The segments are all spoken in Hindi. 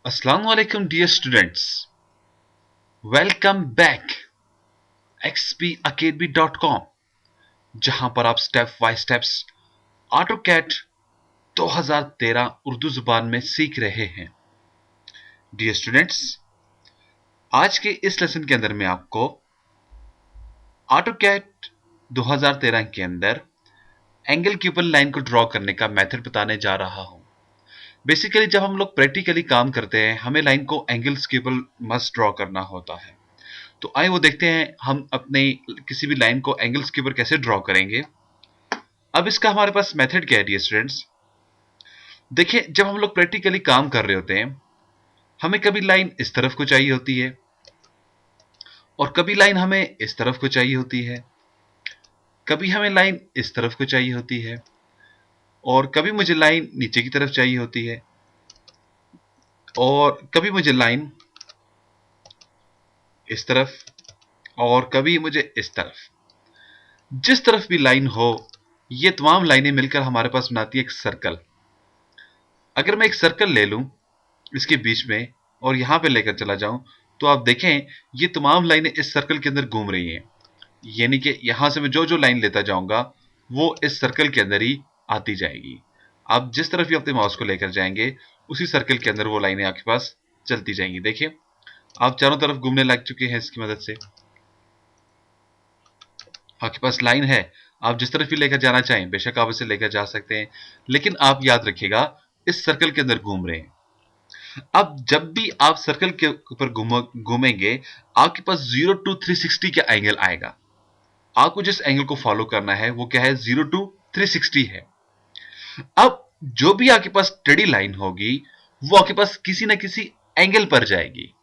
Assalamualaikum dear students. Welcome back xpacademy.com जहां पर आप step by steps AutoCAD 2013 Urdu जुबान में सीख रहे हैं। डियर स्टूडेंट्स, आज के इस लेसन के अंदर मैं आपको ऑटोकैड 2013 के अंदर एंगल के ऊपर लाइन को ड्रॉ करने का मेथड बताने जा रहा हूं। बेसिकली जब हम लोग प्रैक्टिकली काम करते हैं हमें लाइन को एंगल्स के ऊपर मस्ट ड्रॉ करना होता है। तो आइए वो देखते हैं हम अपने किसी भी लाइन को एंगल्स के ऊपर कैसे ड्रॉ करेंगे। अब इसका हमारे पास मेथड क्या है डियर स्टूडेंट्स। देखिए, जब हम लोग प्रैक्टिकली काम कर रहे होते हैं हमें कभी लाइन इस तरफ को चाहिए होती है और कभी लाइन हमें इस तरफ को चाहिए होती है, कभी हमें लाइन इस तरफ को चाहिए होती है और कभी मुझे लाइन नीचे की तरफ चाहिए होती है और कभी मुझे लाइन इस तरफ और कभी मुझे इस तरफ। जिस तरफ भी लाइन हो ये तमाम लाइनें मिलकर हमारे पास बनाती है एक सर्कल। अगर मैं एक सर्कल ले लूं इसके बीच में और यहां पे लेकर चला जाऊं तो आप देखें ये तमाम लाइनें इस सर्कल के अंदर घूम रही हैं, यानी कि यहां से मैं जो जो लाइन लेता जाऊंगा वो इस सर्कल के अंदर ही आती जाएगी। आप जिस तरफ भी अपने माउस को लेकर जाएंगे उसी सर्कल के अंदर वो लाइनें आपके पास चलती जाएंगी। देखिए, आप चारों तरफ घूमने लग चुके हैं इसकी मदद से। आपके पास लाइन है, आप जिस तरफ भी लेकर जाना चाहें बेशक आप इसे लेकर जा सकते हैं, लेकिन आप याद रखिएगा इस सर्कल के अंदर घूम रहे हैं। अब जब भी आप सर्कल के ऊपर घूमेंगे आपके पास 0 to 360 का एंगल आएगा। आपको जिस एंगल को फॉलो करना है वो क्या है, 0 to 360 है। अब जो भी आपके पास टेढ़ी लाइन होगी वो आपके पास किसी ना किसी एंगल पर जाएगी,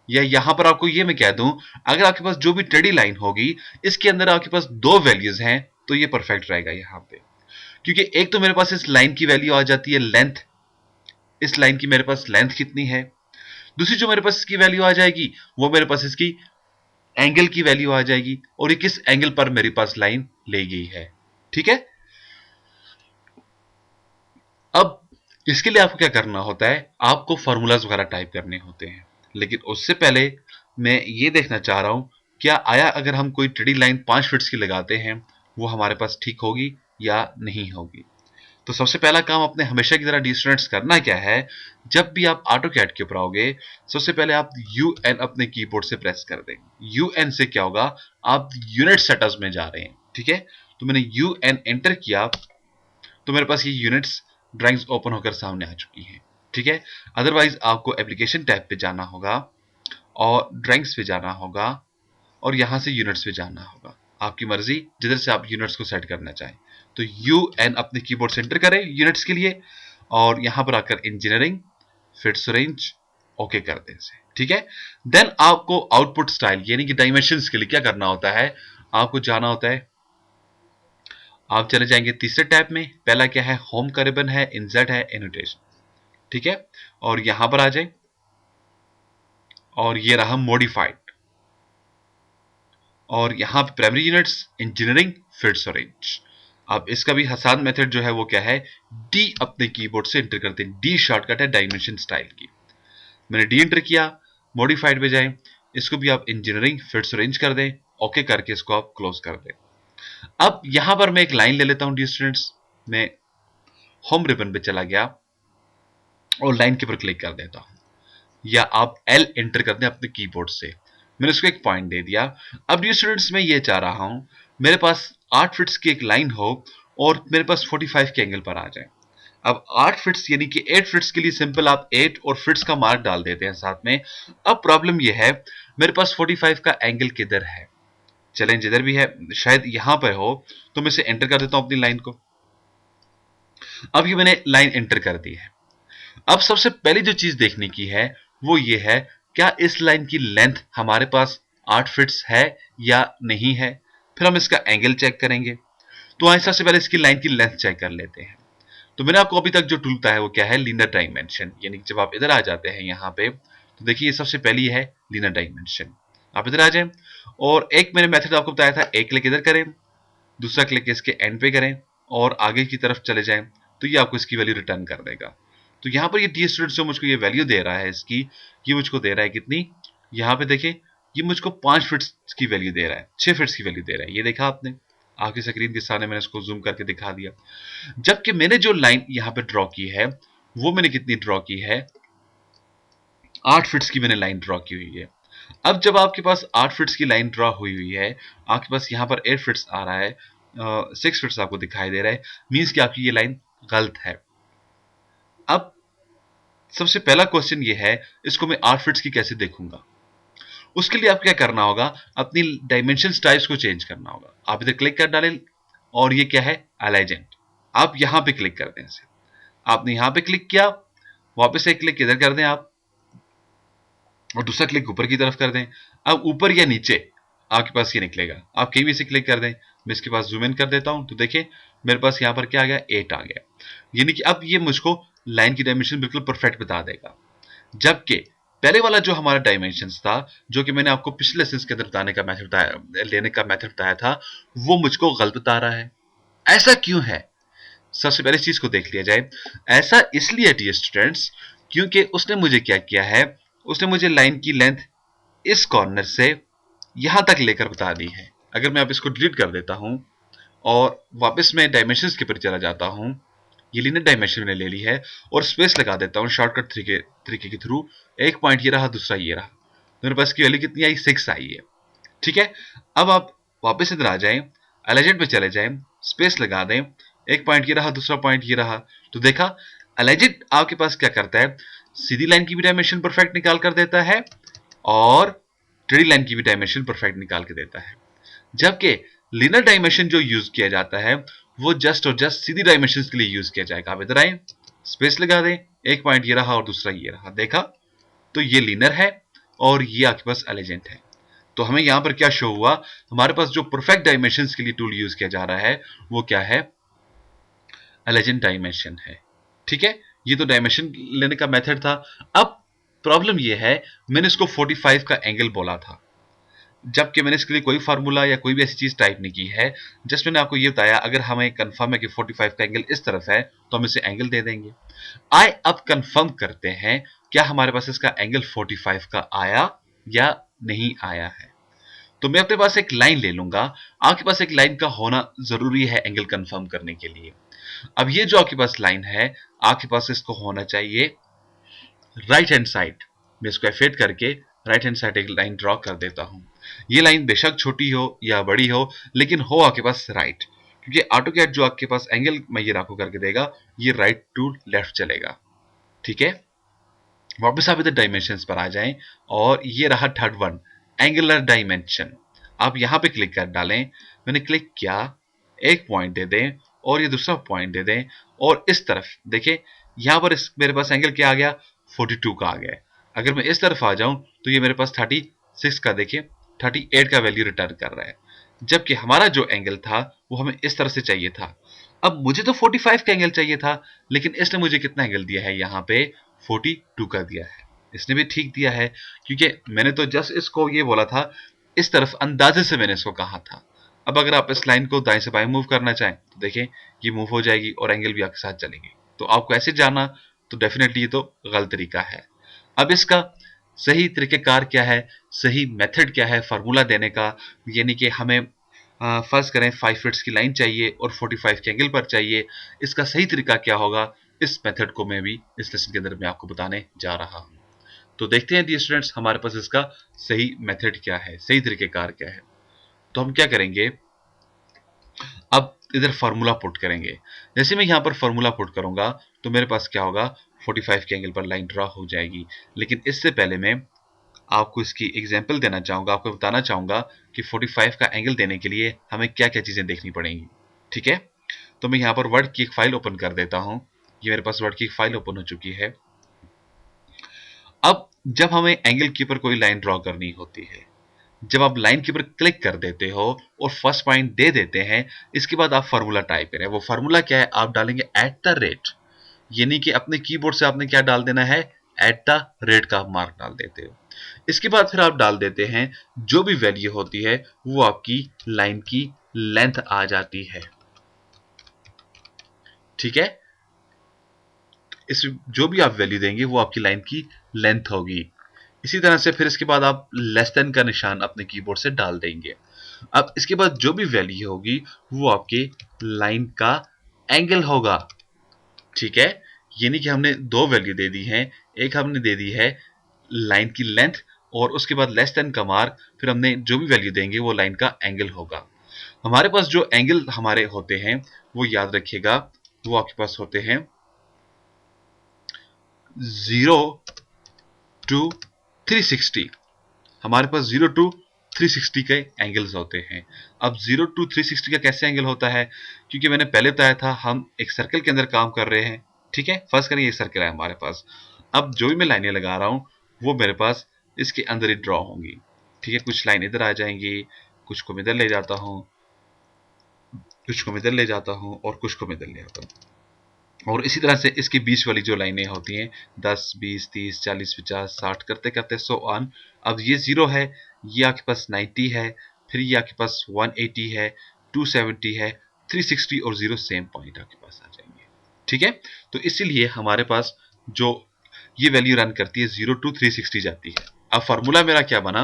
या यहां पर आपको ये मैं कह दूं, अगर आपके पास जो भी टेढ़ी लाइन होगी इसके अंदर आपके पास दो वैल्यूज हैं तो ये परफेक्ट रहेगा यहां पे, क्योंकि एक तो मेरे पास इस लाइन की वैल्यू आ जाती है लेंथ, इस लाइन की मेरे पास लेंथ कितनी है। दूसरी जो मेरे पास इसकी वैल्यू आ जाएगी वो मेरे पास इसकी एंगल की वैल्यू आ जाएगी और ये किस एंगल पर मेरे पास लाइन ले गई है। ठीक है, अब इसके लिए आपको क्या करना होता है, आपको फॉर्मूलाज वगैरह टाइप करने होते हैं, लेकिन उससे पहले मैं ये देखना चाह रहा हूं क्या आया अगर हम कोई टेढ़ी लाइन 5 फीट की लगाते हैं वो हमारे पास ठीक होगी या नहीं होगी। तो सबसे पहला काम अपने हमेशा की तरह डी स्टूडेंट्स करना क्या है, जब भी आप ऑटो कैड के ऊपर आओगे सबसे पहले आप UN अपने कीबोर्ड से प्रेस कर दें। UN से क्या होगा, आप यूनिट सेटअप्स में जा रहे हैं। ठीक है, तो मैंने UN एंटर किया तो मेरे पास ये यूनिट्स ड्राइंग्स ओपन होकर सामने आ चुकी हैं। ठीक है, अदरवाइज आपको एप्लीकेशन टैब पे जाना होगा और ड्राइंग्स पे जाना होगा और यहां से यूनिट्स पे जाना होगा। आपकी मर्जी जिधर से आप यूनिट्स को सेट करना चाहें। तो UN अपने कीबोर्ड से एंटर करें यूनिट्स के लिए और यहां पर आकर इंजीनियरिंग फिट्स रेंज ओके कर दें इसे। ठीक है, देन आपको आउटपुट स्टाइल यानी कि डायमेंशंस के लिए क्या करना होता है, आपको जाना होता है, आप चले जाएंगे तीसरे टैब में। पहला क्या है, होम का रिबन है, इंसर्ट है, एनोटेशन। ठीक है, और यहां पर आ जाए और ये रहा मॉडिफाइड और यहां पे primary units engineering fits range. अब इसका भी आसान मेथड जो है वो क्या है, डी अपने कीबोर्ड से एंटर करते हैं। डी शॉर्टकट है डायमेंशन स्टाइल की। मैंने डी एंटर किया, मॉडिफाइड पे जाएं, इसको भी आप इंजीनियरिंग फिट्स रेंज कर दें, ओके करके इसको आप क्लोज कर दें। अब यहां पर मैं एक लाइन ले लेता हूं डियर स्टूडेंट्स, मैं होम रिबन पे चला गया और लाइन के ऊपर क्लिक कर देता हूं, या आप L एंटर कर दें अपने कीबोर्ड से। मैंने उसको एक पॉइंट दे दिया। अब डियर स्टूडेंट्स मैं ये चाह रहा हूं मेरे पास 8 फिट्स की एक लाइन हो और मेरे पास 45 के एंगल पर आ जाए। अब 8 फिट्स यानी कि 8 फिट्स के लिए सिंपल आप 8 और फिट्स का मार्क डाल देते हैं साथ में। अब प्रॉब्लम ये है मेरे पास 45 का एंगल किधर है, चलें जिधर भी है शायद यहां पर हो, तो मैं इसे एंटर कर देता हूं अपनी लाइन को। अब ये मैंने लाइन एंटर कर दी है। अब सबसे पहली जो चीज देखने की है वो ये है, क्या इस लाइन की लेंथ हमारे पास 8 फिट्स है या नहीं है। फिर हम इसका एंगल चेक करेंगे। तो आइए सबसे पहले इसकी लाइन की लेंथ चेक कर लेते हैं। तो मैंने आपको अभी तक जो टूल बताया है वो क्या है, लीनियर डायमेंशन। यानी कि जब आप इधर आ जाते हैं यहाँ पे तो देखिए ये सबसे पहली है लीनियर डायमेंशन। आप इधर आ जाएं और एक मैंने मेथड आपको बताया था, एक क्लिक इधर करें, दूसरा क्लिक इसके एंड पे करें और आगे की तरफ चले जाएं तो ये आपको इसकी वैल्यू रिटर्न कर देगा। तो यहाँ पर ये डी स्टूडेंट्स जो मुझको ये वैल्यू दे रहा है इसकी, ये मुझको दे रहा है कितनी, यहाँ पे देखें ये मुझको 5 फिट्स की वैल्यू दे रहा है, 6 फिट्स की वैल्यू दे रहा है। ये देखा आपने, आपकी स्क्रीन के सामने मैंने इसको जूम करके दिखा दिया। जबकि मैंने जो लाइन यहाँ पे ड्रॉ की है वो मैंने कितनी ड्रॉ की है, 8 फिट्स की मैंने लाइन ड्रॉ की हुई है। अब जब आपके पास 8 फिट्स की लाइन ड्रॉ हुई हुई है, आपके पास यहाँ पर 8 फिट्स आ रहा है, 6 फिट्स आपको दिखाई दे रहा है, मीन्स कि आपकी ये लाइन गलत है। अब सबसे पहला क्वेश्चन ये है, इसको मैं 8 फिट्स की कैसे देखूंगा। उसके लिए आप क्या करना होगा, अपनी डायमेंशन टाइप्स को चेंज करना होगा। आप इधर क्लिक कर डालें और ये क्या है, अलाइजेंट। आप यहां पे क्लिक कर दें इसे, आपने यहां पे क्लिक किया, वापस एक क्लिक इधर कर दें आप, और दूसरा क्लिक ऊपर की तरफ कर दें। अब ऊपर या नीचे आपके पास ये निकलेगा, आप कहीं भी से क्लिक कर दें। मैं इसके पास जूम इन कर देता हूं तो देखिए मेरे पास यहां पर क्या आ गया, 8 आ गया। यानी कि अब ये मुझको लाइन की डायमेंशन बिल्कुल परफेक्ट बता देगा। जबकि पहले वाला जो हमारा डायमेंशंस था, जो कि मैंने आपको पिछले लेसन के अंदर बताने का मेथड बताया, लेने का मेथड बताया था, वो मुझको गलत बता रहा है। ऐसा क्यों है, सबसे पहले इस चीज को देख लिया जाए। ऐसा इसलिए डियर स्टूडेंट्स, क्योंकि उसने मुझे क्या किया है, उसने मुझे लाइन की लेंथ इस कॉर्नर से यहां तक लेकर बता दी है। अगर मैं अब इसको डिलीट कर देता हूं और वापस मैं डायमेंशंस के ऊपर चला जाता हूं, ये लीनियर डायमेंशन मैंने ले ली है और स्पेस लगा देता हूं शॉर्टकट तरीके के थ्रू। एक पॉइंट ये रहा, दूसरा ये रहा, मेरे पास की वैल्यू कितनी आई, 6 आई है। ठीक है, अब आप वापस इधर आ जाएं, अलाइजेंट पे चले जाएं, स्पेस लगा दें, एक पॉइंट ये रहा, दूसरा पॉइंट ये रहा। तो देखा, अलाइजेंट आपके पास क्या करता है, सीधी लाइन की भी डायमेंशन परफेक्ट निकाल कर देता है और टेढ़ी लाइन की भी डायमेंशन परफेक्ट निकाल के देता है। जबकि लीनियर डायमेंशन जो यूज किया जाता है वो जस्ट और जस्ट सीधी डायमेंशन के लिए यूज किया जाएगा। आप इधर आए, स्पेस लगा दें, एक पॉइंट ये रहा और दूसरा ये रहा, देखा, तो ये लीनियर है और ये आपके पास अलाइजेंट है। तो हमें यहां पर क्या शो हुआ, हमारे पास जो परफेक्ट डायमेंशंस के लिए टूल यूज किया जा रहा है वो क्या है, अलाइजेंट डायमेंशन है। ठीक है, ये तो डायमेंशन लेने का मेथड था। अब प्रॉब्लम ये है, मैंने इसको 45 का एंगल बोला था, जबकि मैंने इसके लिए कोई फार्मूला या कोई भी ऐसी चीज टाइप नहीं की है। जस्ट मैंने आपको ये बताया, अगर हमें कंफर्म है कि 45 का एंगल इस तरफ है तो हम इसे एंगल दे देंगे। आए अब कंफर्म करते हैं क्या हमारे पास इसका एंगल 45 का आया या नहीं आया है। तो मैं अपने पास एक लाइन ले लूंगा, आपके पास एक लाइन का होना जरूरी है एंगल कंफर्म करने के लिए। अब ये जो आपके पास लाइन है, आपके पास इसको होना चाहिए राइट हैंड साइड। मैं इसको एफेट करके राइट हैंड साइड एक लाइन ड्रॉ कर देता हूं। ये लाइन बेशक छोटी हो या बड़ी हो, लेकिन हो आपके पास राइट, क्योंकि ऑटोकैड जो आपके पास एंगल मेजर आपको करके देगा ये राइट टू लेफ्ट चलेगा। ठीक है, वापस आप इधर डायमेंशंस पर आ जाएं और ये रहा थर्ड वन, एंगुलर डायमेंशन। आप यहां पे क्लिक कर डालें, मैंने क्लिक किया, एक पॉइंट दे दें और ये दूसरा पॉइंट दे दें और इस तरफ देखें, यहां पर मेरे पास एंगल क्या आ गया, 42 का आ गया। अगर मैं इस तरफ आ जाऊं तो ये मेरे पास 36 का, देखिए 38 का वैल्यू रिटर्न कर रहा है। जबकि हमारा जो एंगल था वो हमें इस तरह से चाहिए था। अब मुझे तो 45 का एंगल चाहिए था, लेकिन इसने मुझे कितना एंगल दिया है, यहाँ पे 42 का दिया है। इसने भी ठीक दिया है, क्योंकि मैंने तो जस्ट इसको ये बोला था, इस तरफ अंदाजे से मैंने इसको कहा था। अब अगर आप इस लाइन को दाएं से बाएं मूव करना चाहें तो देखें ये मूव हो जाएगी और एंगल भी आपके साथ चलेंगे। तो आपको ऐसे जाना तो डेफिनेटली ये तो गलत तरीका है। अब इसका सही तरीकेकार क्या है, सही मेथड क्या है फार्मूला देने का, यानी कि हमें फर्ज करें 5 फिट्स की लाइन चाहिए और 45 के एंगल पर चाहिए, इसका सही तरीका क्या होगा, इस मेथड को मैं भी इस लेसन के अंदर मैं आपको बताने जा रहा हूं। तो देखते हैं डियर स्टूडेंट्स हमारे पास इसका सही मेथड क्या है, सही तरीकेकार क्या है। तो हम क्या करेंगे, अब इधर फार्मूला पुट करेंगे। जैसे मैं यहां पर फार्मूला पुट करूंगा तो मेरे पास क्या होगा, 45 के एंगल पर लाइन ड्रॉ हो जाएगी। लेकिन इससे पहले मैं आपको इसकी एग्जाम्पल देना चाहूंगा, आपको बताना चाहूंगा कि 45 का एंगल देने के लिए हमें क्या क्या चीजें देखनी पड़ेंगी। ठीक है, तो मैं यहाँ पर वर्ड की एक फाइल ओपन कर देता हूं। ये मेरे पास वर्ड की एक फाइल ओपन हो चुकी है। अब जब हमें एंगल के ऊपर कोई लाइन ड्रॉ करनी होती है, जब आप लाइन के ऊपर क्लिक कर देते हो और फर्स्ट पॉइंट दे देते हैं, इसके बाद आप फार्मूला टाइप करें। वो फार्मूला क्या है, आप डालेंगे @, यानी कि अपने कीबोर्ड से आपने क्या डाल देना है, @ का मार्क डाल देते हो। इसके बाद फिर आप डाल देते हैं जो भी वैल्यू होती है वो आपकी लाइन की लेंथ आ जाती है। ठीक है, इस जो भी आप वैल्यू देंगे वो आपकी लाइन की लेंथ होगी। इसी तरह से फिर इसके बाद आप लेस देन का निशान अपने कीबोर्ड से डाल देंगे। अब इसके बाद जो भी वैल्यू होगी वो आपके लाइन का एंगल होगा। ठीक है, यानी कि हमने दो वैल्यू दे दी है, एक हमने दे दी है लाइन की लेंथ और उसके बाद लेस देन का मार्क, फिर हमने जो भी वैल्यू देंगे वो लाइन का एंगल होगा। हमारे पास जो एंगल हमारे होते हैं वो याद रखिएगा, वो आपके पास होते हैं 0 टू 360। हमारे पास 0 टू 360 के एंगल्स होते हैं। अब 0 टू 360 का कैसे एंगल होता है, क्योंकि मैंने पहले बताया था हम एक सर्कल के अंदर काम कर रहे हैं। ठीक है, फर्स्ट करिए एक सर्कल है हमारे पास। अब जो भी मैं लाइनें लगा रहा हूं वो मेरे पास इसके अंदर ही ड्रॉ होंगी। ठीक है, कुछ लाइन इधर आ जाएंगी, कुछ को मैं इधर ले जाता हूं, कुछ को मैं इधर ले जाता हूं और कुछ को मैं इधर ले आता हूं। और इसी तरह से इसके बीच वाली जो लाइनें होती हैं 10, 20, 30, 40, 50, 60 करते करते सो ऑन। अब ये 0 है, ये आपके पास 90 है, फिर ये आपके पास 180 है, 270 है, 360 और 0 सेम पॉइंट आपके पास आ जाएंगे। ठीक है, तो इसीलिए हमारे पास जो ये वैल्यू रन करती है 0 टू 360 जाती है। अब फार्मूला मेरा क्या बना,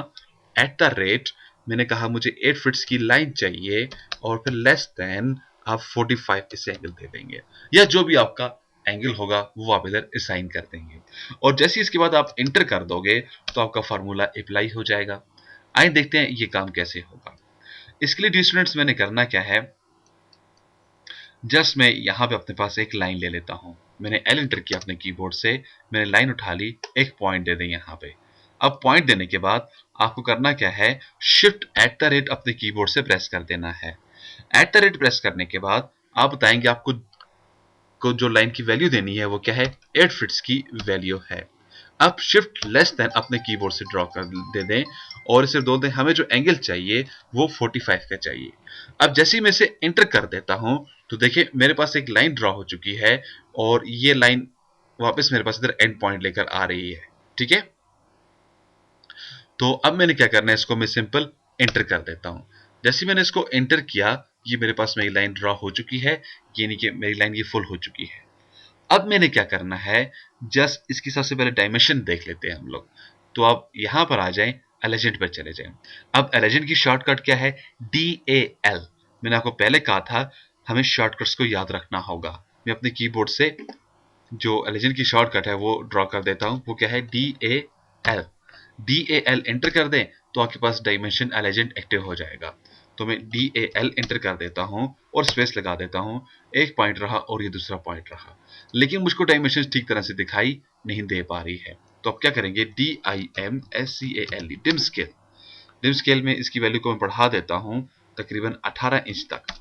एट द रेट, मैंने कहा मुझे 8 फिट्स की लाइन चाहिए और फिर लेस देन आप 45 इसे एंगल दे देंगे, या जो भी आपका एंगल होगा वो आप इधर असाइन कर देंगे। और जैसे इसके बाद आप इंटर कर दोगे तो आपका फार्मूला अप्लाई हो जाएगा। आइए देखते हैं ये काम कैसे होगा। इसके लिए स्टूडेंट्स मैंने करना क्या है, जस्ट मैं यहाँ पे अपने पास एक लाइन ले लेता हूँ। मैंने एल इंटर किया अपने कीबोर्ड से, मैंने लाइन उठा ली, एक पॉइंट दे दें यहाँ पे। अब पॉइंट देने के बाद आपको करना क्या है, शिफ्ट एट द रेट अपने कीबोर्ड से प्रेस कर देना है। एट द रेट प्रेस करने के बाद आप बताएंगे आपको को जो लाइन की वैल्यू देनी है वो क्या है, 8 फिट्स की वैल्यू है। अब शिफ्ट लेस देन अपने कीबोर्ड से ड्रॉ कर दे दें और इसे दो दें, हमें जो एंगल चाहिए वो 45 का चाहिए। अब जैसे ही मैं इसे एंटर कर देता हूं तो देखिए मेरे पास एक लाइन ड्रॉ हो चुकी है और ये लाइन वापस मेरे पास इधर एंड पॉइंट लेकर आ रही है। ठीक है, तो अब मैंने क्या करना है, इसको मैं सिंपल एंटर कर देता हूं। जैसे मैंने इसको एंटर किया, ये मेरे पास मेरी लाइन ड्रॉ हो चुकी है, यानी कि मेरी लाइन ये फुल हो चुकी है। अब मैंने क्या करना है, जस्ट इसकी सबसे पहले डायमेंशन देख लेते हैं हम लोग। तो आप यहां पर आ जाएं, एलिजेंट पर चले जाएं। अब एलिजेंट की शॉर्टकट क्या है, DAL। मैंने आपको पहले कहा था हमें शॉर्टकट्स को याद रखना होगा। मैं अपने कीबोर्ड से जो एलिजेंट की शॉर्टकट है वो ड्रॉ कर देता हूं, वो क्या है, DAL। DAL एंटर कर दें तो आपके पास डायमेंशन एलिजेंट एक्टिव हो जाएगा। तो मैं DAL एंटर कर देता हूं और स्पेस लगा देता हूं। एक पॉइंट रहा और ये दूसरा पॉइंट रहा, लेकिन मुझको डायमेंशन ठीक तरह से दिखाई नहीं दे पा रही है। तो अब क्या करेंगे, DIMSCALE, dim scale. Dim scale में इसकी वैल्यू को मैं बढ़ा देता हूं तकरीबन 18 इंच तक,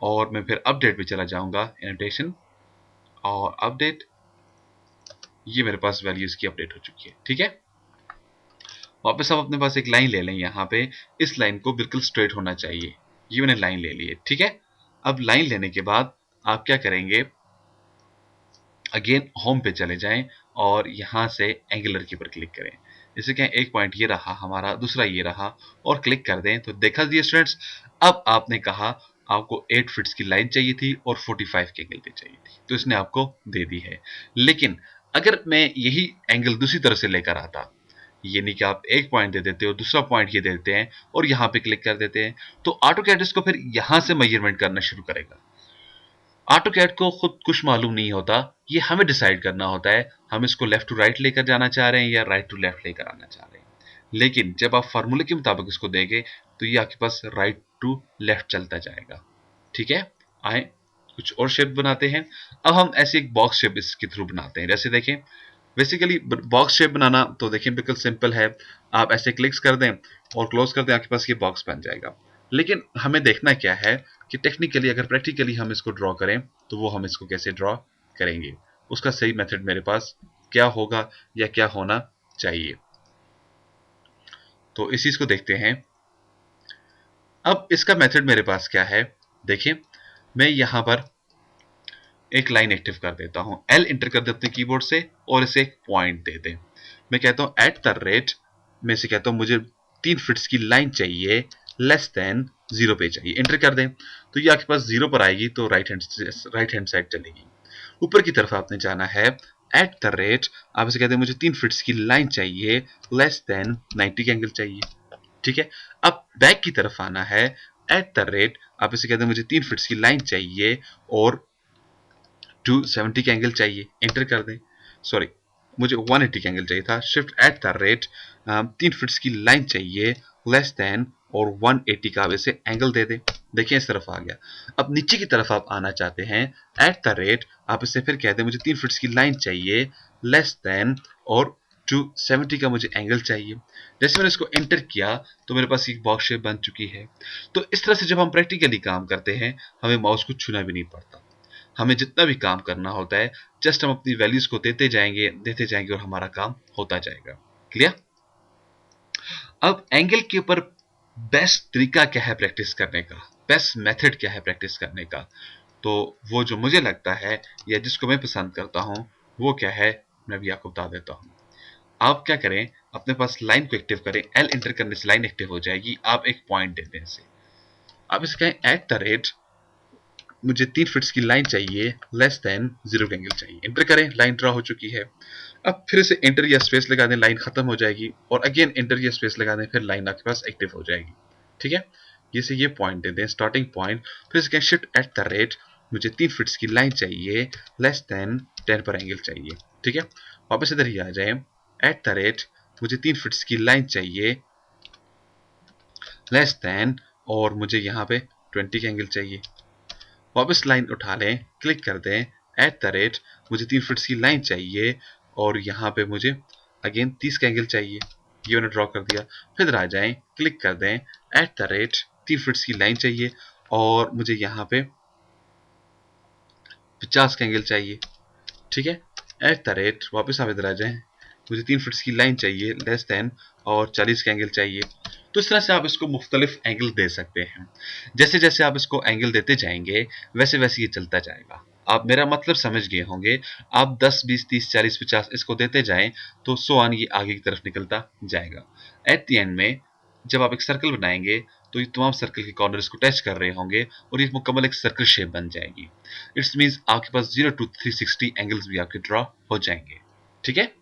और मैं फिर अपडेट पे चला जाऊंगा, एनोटेशन और अपडेट। ये मेरे पास वैल्यू इसकी अपडेट हो चुकी है। ठीक है, वापस आप अपने पास एक लाइन ले लें, यहाँ पे इस लाइन को बिल्कुल स्ट्रेट होना चाहिए। ये मैंने लाइन ले ली है। ठीक है, अब लाइन लेने के बाद आप क्या करेंगे, अगेन होम पे चले जाएं और यहां से एंगुलर की पर क्लिक करें। जैसे कि एक पॉइंट ये रहा हमारा, दूसरा ये रहा, और क्लिक कर दें तो देखा दिए स्टूडेंट्स, अब आपने कहा आपको 8 फिट्स की लाइन चाहिए थी और 45 की एंगल पे चाहिए थी, तो इसने आपको दे दी है। लेकिन अगर मैं यही एंगल दूसरी तरह से लेकर आता, यानी कि आप एक पॉइंट दे देते हो, दूसरा पॉइंट ये देते हैं और यहाँ पे क्लिक कर देते हैं, तो ऑटोकैड इसको फिर यहां से मेजरमेंट करना शुरू करेगा। ऑटोकैड को खुद कुछ मालूम नहीं होता, ये हमें डिसाइड करना होता है हम इसको लेफ्ट टू राइट लेकर जाना चाह रहे हैं या राइट टू लेफ्ट लेकर आना चाह रहे हैं। लेकिन जब आप फार्मूले के मुताबिक इसको देंगे तो ये आपके पास राइट टू लेफ्ट चलता जाएगा। ठीक है, आए कुछ और शेप बनाते हैं। अब हम ऐसे एक बॉक्स शेप इसके थ्रू बनाते हैं। जैसे देखें, बेसिकली बॉक्स शेप बनाना तो देखिए बिल्कुल सिंपल है। आप ऐसे क्लिक्स कर दें और क्लोज कर दें, आपके पास ये बॉक्स बन जाएगा। लेकिन हमें देखना क्या है कि टेक्निकली अगर प्रैक्टिकली हम इसको ड्रॉ करें तो वो हम इसको कैसे ड्रॉ करेंगे, उसका सही मेथड मेरे पास क्या होगा या क्या होना चाहिए। तो इस चीज को देखते हैं। अब इसका मेथड मेरे पास क्या है, देखिए मैं यहां पर एक लाइन एक्टिव कर देता हूं, एल इंटर कर देते हैं कीबोर्ड से और इसे एक पॉइंट दे दें। मैं कहता हूं एट द रेट, मैं इसे कहता हूं मुझे 3 फिट्स की लाइन चाहिए, लेस देन 0 पे चाहिए, एंटर कर दें तो ये आपके पास 0 पर आएगी तो राइट हैंड साइड चलेगी। ऊपर की तरफ आपने जाना है एट द रेट, आप इसे कहते हैं मुझे 3 फीट्स की लाइन चाहिए, लेस देन 90 का एंगल चाहिए, ठीक है। अब बैक की तरफ आना है एट द रेट, आप इसे कहते हैं मुझे 3 फीट्स की लाइन चाहिए और 270 का एंगल चाहिए, एंटर कर दें। सॉरी, मुझे 180 का एंगल चाहिए था। Shift at the rate 3 feets की लाइन चाहिए, लेस देन और 180 का वैसे एंगल दे दें। देखिए इस तरफ आ गया। अब नीचे की तरफ आप आना चाहते हैं एट द रेट, आप इससे फिर कहते हैं मुझे 3 फीट्स की लाइन चाहिए, लेस देन और 270 का मुझे एंगल चाहिए। जैसे मैंने इसको एंटर किया तो मेरे पास एक बॉक्स शेप बन चुकी है। तो इस तरह से जब हम प्रैक्टिकली काम करते हैं, हमें माउस को छूना भी नहीं पड़ता। हमें जितना भी काम करना होता है, जस्ट हम अपनी वैल्यूज को देते जाएंगे और हमारा काम होता जाएगा। क्लियर? अब एंगल के ऊपर बेस्ट तरीका क्या है प्रैक्टिस करने का, बेस्ट मेथड क्या है प्रैक्टिस करने का, तो वो जो मुझे लगता है या जिसको मैं पसंद करता हूं वो क्या है, मैं भी आपको बता देता हूं। आप क्या करें, अपने पास लाइन को एक्टिव करें, एल एंटर करने से लाइन एक्टिव हो जाएगी। आप एक पॉइंट दे दें इसे, आप इसे कहें एट द रेट मुझे 3 फीट्स की लाइन चाहिए, लेस देन 0 का एंगल चाहिए, एंटर करें, लाइन ड्रा हो चुकी है। अब फिर से एंटर या स्पेस लगा दें, लाइन खत्म हो जाएगी, और अगेन एंटर या स्पेस लगा दें, फिर लाइन आपके पास एक्टिव हो जाएगी। ठीक है, जैसे ये पॉइंट दे दें स्टार्टिंग पॉइंट, फिर इसके शिफ्ट एट द रेट मुझे 3 फीट्स की लाइन चाहिए, लेस देन 10 पर एंगल चाहिए। ठीक है, वापस इधर ही आ जाए, एट द रेट मुझे 3 फीट्स की लाइन चाहिए, लेस देन और मुझे यहाँ पे 20 का एंगल चाहिए। वापस लाइन उठा लें, क्लिक कर दें, एट द रेट मुझे 3 फीट्स की लाइन चाहिए और यहाँ पे मुझे अगेन 30 का एंगल चाहिए, ये मैंने ड्रॉ कर दिया। फिर आ जाएं, क्लिक कर दें, एट द रेट 3 फीट्स की लाइन चाहिए और मुझे यहाँ पे 50 का एंगल चाहिए। ठीक है, एट द रेट वापस आप इधर आ जाएं, मुझे 3 फीट्स की लाइन चाहिए, लेस देन और 40 का एंगल चाहिए। तो इस तरह से आप इसको मुख्तलिफ एंगल दे सकते हैं। जैसे जैसे आप इसको एंगल देते जाएंगे वैसे वैसे ये चलता जाएगा। आप मेरा मतलब समझ गए होंगे। आप 10, 20, 30, 40, 50 इसको देते जाएं तो सो ऑन ये आगे की तरफ निकलता जाएगा। एट द एंड में जब आप एक सर्कल बनाएंगे तो ये तमाम सर्कल के कॉर्नर इसको टच कर रहे होंगे और ये मुकम्मल एक सर्कल शेप बन जाएगी। इट्स मीन्स आपके पास 0 to 360 एंगल्स भी आपके ड्रॉ हो जाएंगे। ठीक है,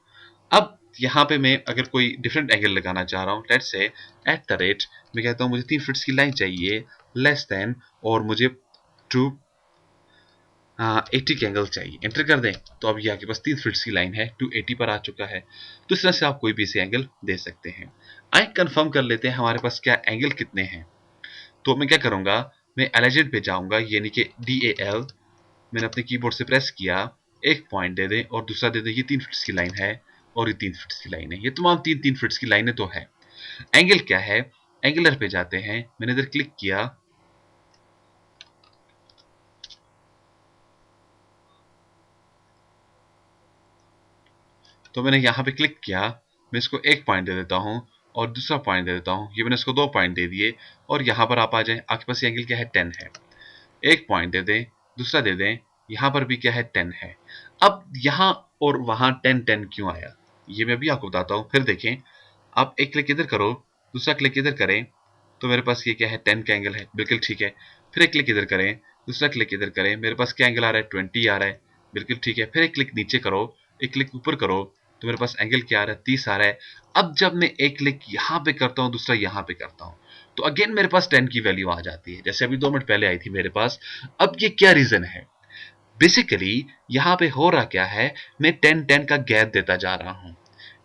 अब यहाँ पे मैं अगर कोई डिफरेंट एंगल लगाना चाह रहा हूँ, let's say eight the rate मैं कहता हूँ मुझे 3 फीट्स की लाइन चाहिए, लेस देन और मुझे 280 के एंगल चाहिए, एंटर कर दें तो अब ये आपके पास 3 फीट्स की लाइन है, 280 पर आ चुका है। तो इस तरह से आप कोई भी इसे एंगल दे सकते हैं। आइए कंफर्म कर लेते हैं हमारे पास क्या एंगल कितने हैं। तो मैं क्या करूंगा, मैं एलिजेंट पे जाऊंगा, यानी कि DAL मैंने अपने कीबोर्ड से प्रेस किया, एक पॉइंट दे दें और दूसरा दे दें, ये 3 फीट्स की लाइन है और ये 3 फीट्स की लाइन है, ये तमाम 3 फीट्स की लाइनें तो है। एंगल क्या है, एंगलर पे जाते हैं, मैंने इधर क्लिक किया, तो मैंने यहाँ पे क्लिक किया, मैं इसको एक पॉइंट दे देता हूँ और दूसरा पॉइंट दे देता हूँ, ये मैंने इसको 2 पॉइंट दे दिए और यहाँ पर आप आ जाएं, आपके पास ये एंगल क्या है 10 है। एक पॉइंट दे दें, दूसरा दे दें, यहाँ पर भी क्या है 10 है। अब यहाँ और वहां 10 10 क्यों आया, ये मैं भी आपको बताता हूँ। फिर देखें, आप एक क्लिक इधर करो, दूसरा क्लिक इधर करें, तो मेरे पास ये क्या है 10 का एंगल है, बिल्कुल ठीक है। फिर एक क्लिक इधर करें, दूसरा क्लिक इधर करें, मेरे पास क्या एंगल आ रहा है 20 आ रहा है, बिल्कुल ठीक है। फिर एक क्लिक नीचे करो, एक क्लिक ऊपर करो, तो मेरे पास एंगल क्या आ रहा है 30 आ रहा है। अब जब मैं एक क्लिक यहाँ पे करता हूँ, दूसरा यहाँ पे करता हूँ, तो अगेन मेरे पास 10 की वैल्यू आ जाती है, जैसे अभी 2 मिनट पहले आई थी मेरे पास। अब ये क्या रीजन है, बेसिकली यहाँ पे हो रहा क्या है, मैं 10 10 का गैप देता जा रहा हूँ।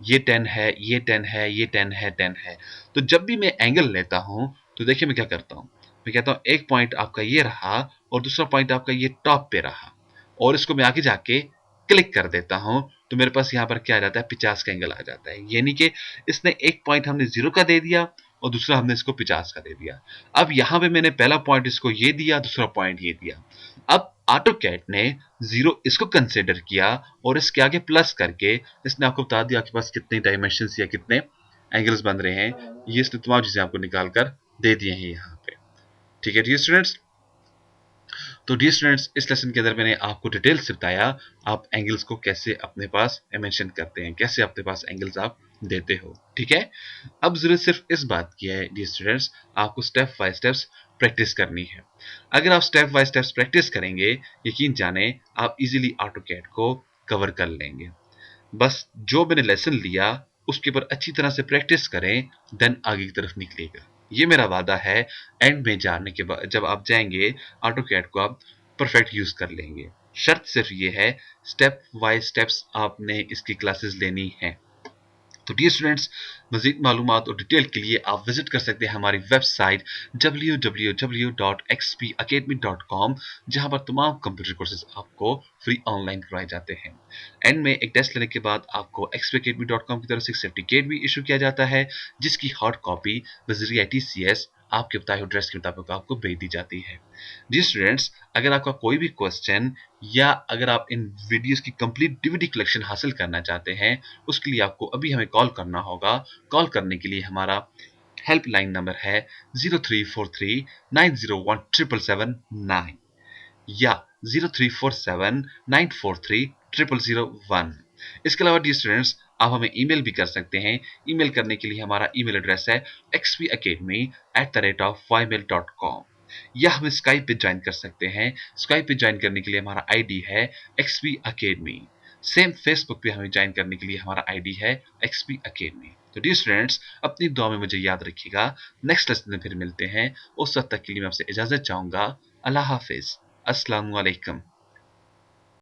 ये 10 है, ये 10 है, ये 10 है, 10 है। तो जब भी मैं एंगल लेता हूँ तो देखिए मैं क्या करता हूँ, मैं कहता हूँ एक पॉइंट आपका ये रहा और दूसरा पॉइंट आपका ये टॉप पे रहा, और इसको मैं आगे जाके क्लिक कर देता हूँ, तो मेरे पास यहाँ पर क्या आ जाता है 50 का एंगल आ जाता है। यानी कि इसने एक पॉइंट हमने 0 का दे दिया और दूसरा हमने इसको 50 का दे दिया। अब यहाँ पे मैंने पहला पॉइंट इसको ये दिया, दूसरा पॉइंट ये दिया। अब ऑटोकैड ने 0 इसको कंसिडर किया और इसके आगे प्लस करके इसने आपको बता दिया आपके पास कितने डायमेंशंस या कितने एंगल्स बन रहे हैं। ये इसने तमाम चीजें आपको निकाल कर दे दिए हैं यहाँ पे। ठीक है डियर स्टूडेंट्स, तो डियर स्टूडेंट्स इस लेसन के अंदर मैंने आपको डिटेल से बताया आप एंगल्स को कैसे अपने पास मेंशन करते हैं, कैसे अपने पास एंगल्स आप देते हो। ठीक है, अब जरूरत सिर्फ इस बात की है डियर स्टूडेंट्स, आपको स्टेप बाय स्टेप्स प्रैक्टिस करनी है। अगर आप स्टेप बाय स्टेप्स प्रैक्टिस करेंगे, यकीन जाने आप इजीली ऑटोकैड को कवर कर लेंगे। बस जो मैंने लेसन लिया उसके ऊपर अच्छी तरह से प्रैक्टिस करें, देन आगे की तरफ निकलेगा। ये मेरा वादा है, एंड में जाने के बाद जब आप जाएंगे ऑटोकैड को आप परफेक्ट यूज कर लेंगे। शर्त सिर्फ ये है, स्टेप बाय स्टेप्स आपने इसकी क्लासेस लेनी है। तो डियर स्टूडेंट्स, मजीद मालूमात और डिटेल के लिए आप विजिट कर सकते हैं हमारी वेबसाइट www.xpacademy.com, जहां पर तमाम कंप्यूटर कोर्सेज आपको फ्री ऑनलाइन करवाए जाते हैं। एंड में एक टेस्ट लेने के बाद आपको xpacademy.com की तरफ से एक सर्टिफिकेट भी इशू किया जाता है, जिसकी हार्ड कॉपी बजरिया TCS आपके बताए हुए एड्रेस के मुताबिक आपको भेज दी जाती है। जी स्टूडेंट्स, अगर आपका कोई भी क्वेश्चन या अगर आप इन वीडियोस की कंप्लीट DVD कलेक्शन हासिल करना चाहते हैं, उसके लिए आपको अभी हमें कॉल करना होगा। कॉल करने के लिए हमारा हेल्पलाइन नंबर है 0343901779 या 0347943001। इसके अलावा डी स्टूडेंट्स, आप हमें ईमेल भी कर सकते हैं। ईमेल करने के लिए हमारा ईमेल एड्रेस है xpacademy@ymail.com, या हमें स्काइप पे ज्वाइन कर सकते हैं। स्काइप पे ज्वाइन करने के लिए हमारा आईडी है XP Academy। सेम फेसबुक पे हमें ज्वाइन करने के लिए हमारा आईडी है XP Academy। तो डियर स्टूडेंट्स, अपनी दुआ में मुझे याद रखिएगा। नेक्स्ट लेसन में फिर मिलते हैं। उस वक्त तक के लिए मैं आपसे इजाजत चाहूंगा। अल्लाह हाफिज। अस्सलाम वालेकुम।